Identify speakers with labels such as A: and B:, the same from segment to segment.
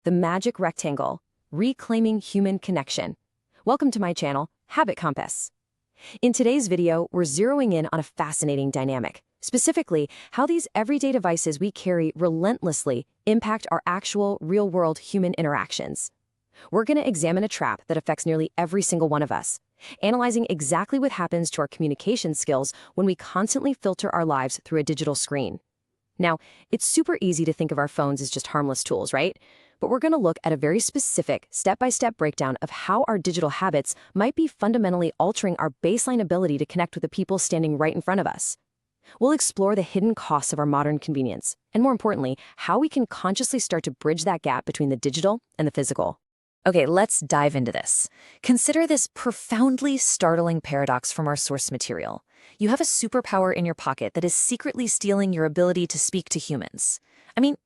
A: the magic rectangle, reclaiming human connection. Welcome to my channel, Habit Compass. In today's video, we're zeroing in on a fascinating dynamic, specifically how these everyday devices we carry relentlessly impact our actual real-world human interactions. We're going to examine a trap that affects nearly every single one of us, analyzing exactly what happens to our communication skills when we constantly filter our lives through a digital screen. Now, it's super easy to think of our phones as just harmless tools, right? But we're going to look at a very specific, step-by-step breakdown of how our digital habits might be fundamentally altering our baseline ability to connect with the people standing right in front of us. We'll explore the hidden costs of our modern convenience, and more importantly, how we can consciously start to bridge that gap between the digital and the physical. Okay, let's dive into this. Consider this profoundly startling paradox from our source material. You have a superpower in your pocket that is secretly stealing your ability to speak to humans. I mean,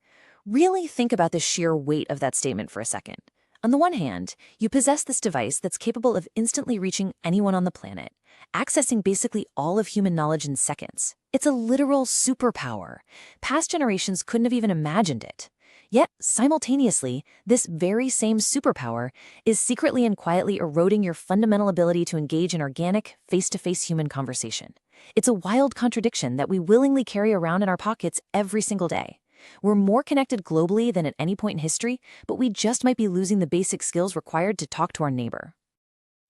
A: really think about the sheer weight of that statement for a second. On the one hand, you possess this device that's capable of instantly reaching anyone on the planet, accessing basically all of human knowledge in seconds. It's a literal superpower. Past generations couldn't have even imagined it. Yet, simultaneously, this very same superpower is secretly and quietly eroding your fundamental ability to engage in organic, face-to-face human conversation. It's a wild contradiction that we willingly carry around in our pockets every single day. We're more connected globally than at any point in history, but we just might be losing the basic skills required to talk to our neighbor.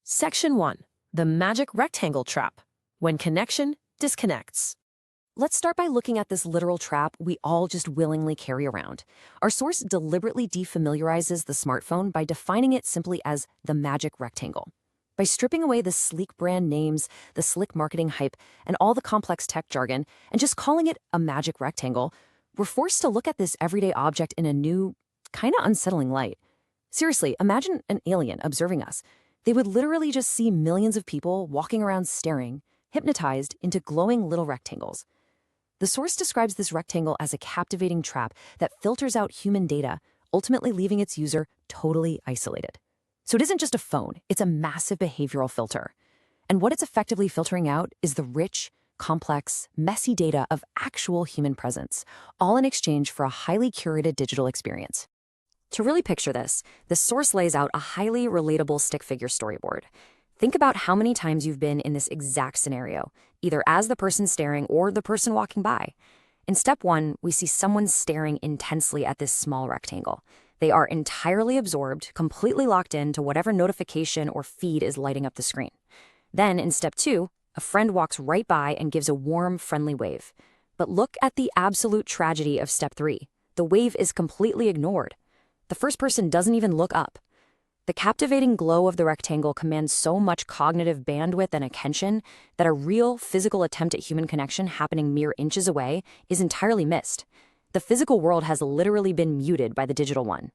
A: Section 1. The Magic Rectangle Trap. When connection disconnects. Let's start by looking at this literal trap we all just willingly carry around. Our source deliberately defamiliarizes the smartphone by defining it simply as the magic rectangle. By stripping away the sleek brand names, the slick marketing hype, and all the complex tech jargon, and just calling it a magic rectangle, we're forced to look at this everyday object in a new, kind of unsettling light. Seriously, imagine an alien observing us. They would literally just see millions of people walking around staring, hypnotized into glowing little rectangles. The source describes this rectangle as a captivating trap that filters out human data, ultimately leaving its user totally isolated. So it isn't just a phone, it's a massive behavioral filter. And what it's effectively filtering out is the rich, complex, messy data of actual human presence, all in exchange for a highly curated digital experience. To really picture this, the source lays out a highly relatable stick figure storyboard. Think about how many times you've been in this exact scenario, either as the person staring or the person walking by. In step 1, we see someone staring intensely at this small rectangle. They are entirely absorbed, completely locked in to whatever notification or feed is lighting up the screen. Then, in step 2, a friend walks right by and gives a warm, friendly wave. But look at the absolute tragedy of step 3. The wave is completely ignored. The first person doesn't even look up. The captivating glow of the rectangle commands so much cognitive bandwidth and attention that a real physical attempt at human connection happening mere inches away is entirely missed. The physical world has literally been muted by the digital one.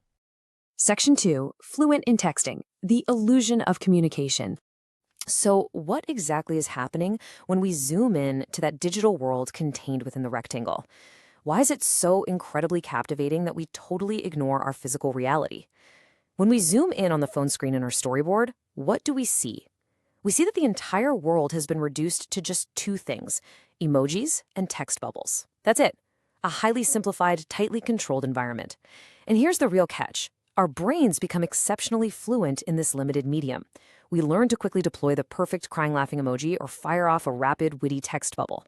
A: Section 2, Fluent in Texting, the illusion of communication. So what exactly is happening when we zoom in to that digital world contained within the rectangle? Why is it so incredibly captivating that we totally ignore our physical reality? When we zoom in on the phone screen in our storyboard, what do we see? We see that the entire world has been reduced to just two things: emojis and text bubbles. That's it. A highly simplified, tightly controlled environment. And here's the real catch. Our brains become exceptionally fluent in this limited medium. We learn to quickly deploy the perfect crying laughing emoji or fire off a rapid, witty text bubble.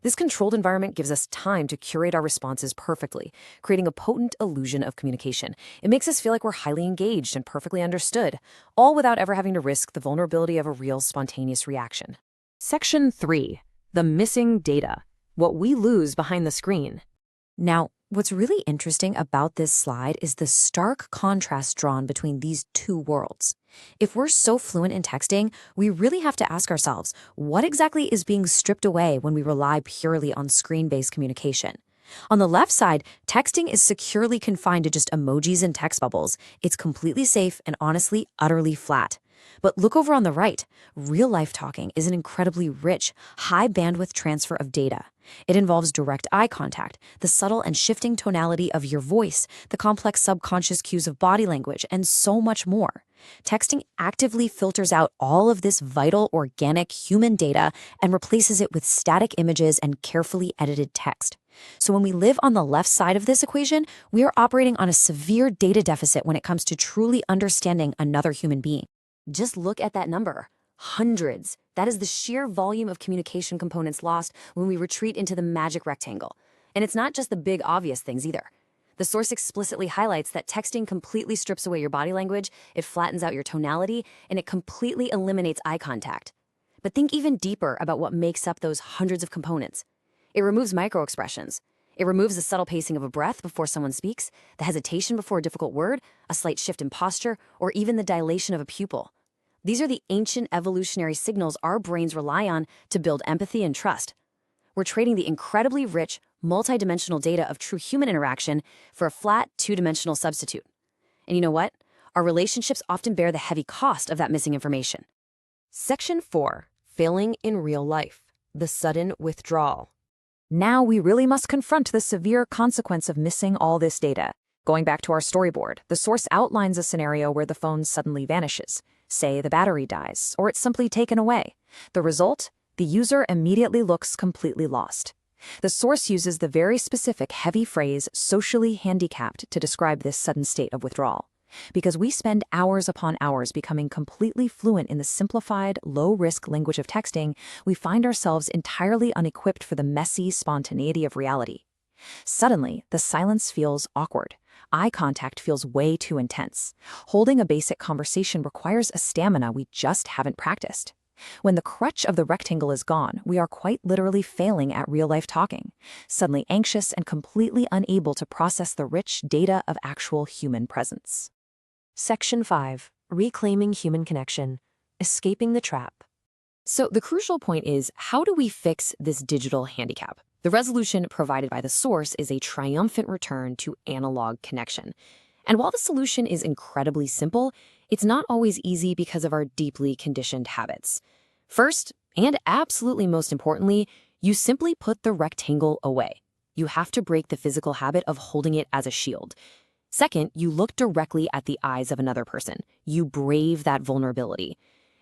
A: This controlled environment gives us time to curate our responses perfectly, creating a potent illusion of communication. It makes us feel like we're highly engaged and perfectly understood, all without ever having to risk the vulnerability of a real spontaneous reaction. Section 3. The missing data. What we lose behind the screen. Now, what's really interesting about this slide is the stark contrast drawn between these two worlds. If we're so fluent in texting, we really have to ask ourselves, what exactly is being stripped away when we rely purely on screen-based communication? On the left side, texting is securely confined to just emojis and text bubbles. It's completely safe and honestly, utterly flat. But look over on the right. Real-life talking is an incredibly rich, high-bandwidth transfer of data. It involves direct eye contact, the subtle and shifting tonality of your voice, the complex subconscious cues of body language, and so much more. Texting actively filters out all of this vital, organic human data and replaces it with static images and carefully edited text. So when we live on the left side of this equation, we are operating on a severe data deficit when it comes to truly understanding another human being. Just look at that number. Hundreds. That is the sheer volume of communication components lost when we retreat into the magic rectangle. And it's not just the big obvious things either. The source explicitly highlights that texting completely strips away your body language, it flattens out your tonality, and it completely eliminates eye contact. But think even deeper about what makes up those hundreds of components. It removes microexpressions. It removes the subtle pacing of a breath before someone speaks, the hesitation before a difficult word, a slight shift in posture, or even the dilation of a pupil. These are the ancient evolutionary signals our brains rely on to build empathy and trust. We're trading the incredibly rich, multidimensional data of true human interaction for a flat, two-dimensional substitute. And you know what? Our relationships often bear the heavy cost of that missing information. Section 4. Failing in real life. The sudden withdrawal. Now we really must confront the severe consequence of missing all this data. Going back to our storyboard, the source outlines a scenario where the phone suddenly vanishes. Say the battery dies, or it's simply taken away. The result? The user immediately looks completely lost. The source uses the very specific heavy phrase socially handicapped to describe this sudden state of withdrawal. Because we spend hours upon hours becoming completely fluent in the simplified, low-risk language of texting, we find ourselves entirely unequipped for the messy spontaneity of reality. Suddenly, the silence feels awkward. Eye contact feels way too intense. Holding a basic conversation requires a stamina we just haven't practiced. When the crutch of the rectangle is gone, we are quite literally failing at real-life talking, suddenly anxious and completely unable to process the rich data of actual human presence. Section 5. Reclaiming human connection. Escaping the trap. So the crucial point is, how do we fix this digital handicap? The resolution provided by the source is a triumphant return to analog connection. And while the solution is incredibly simple, it's not always easy because of our deeply conditioned habits. First, and absolutely most importantly, you simply put the rectangle away. You have to break the physical habit of holding it as a shield. Second, you look directly at the eyes of another person. You brave that vulnerability.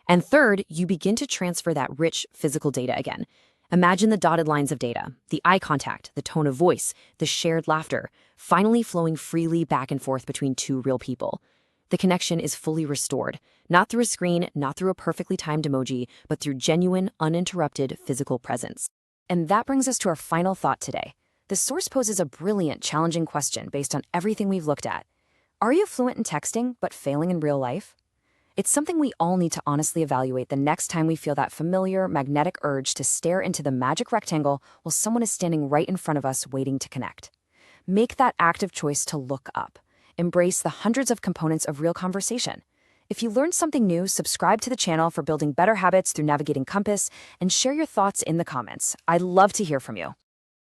A: And third, you begin to transfer that rich physical data again. Imagine the dotted lines of data, the eye contact, the tone of voice, the shared laughter, finally flowing freely back and forth between two real people. The connection is fully restored, not through a screen, not through a perfectly timed emoji, but through genuine, uninterrupted physical presence. And that brings us to our final thought today. The source poses a brilliant, challenging question based on everything we've looked at. Are you fluent in texting, but failing in real life? It's something we all need to honestly evaluate the next time we feel that familiar, magnetic urge to stare into the magic rectangle while someone is standing right in front of us waiting to connect. Make that active choice to look up. Embrace the hundreds of components of real conversation. If you learned something new, subscribe to the channel for building better habits through navigating Compass, and share your thoughts in the comments. I'd love to hear from you.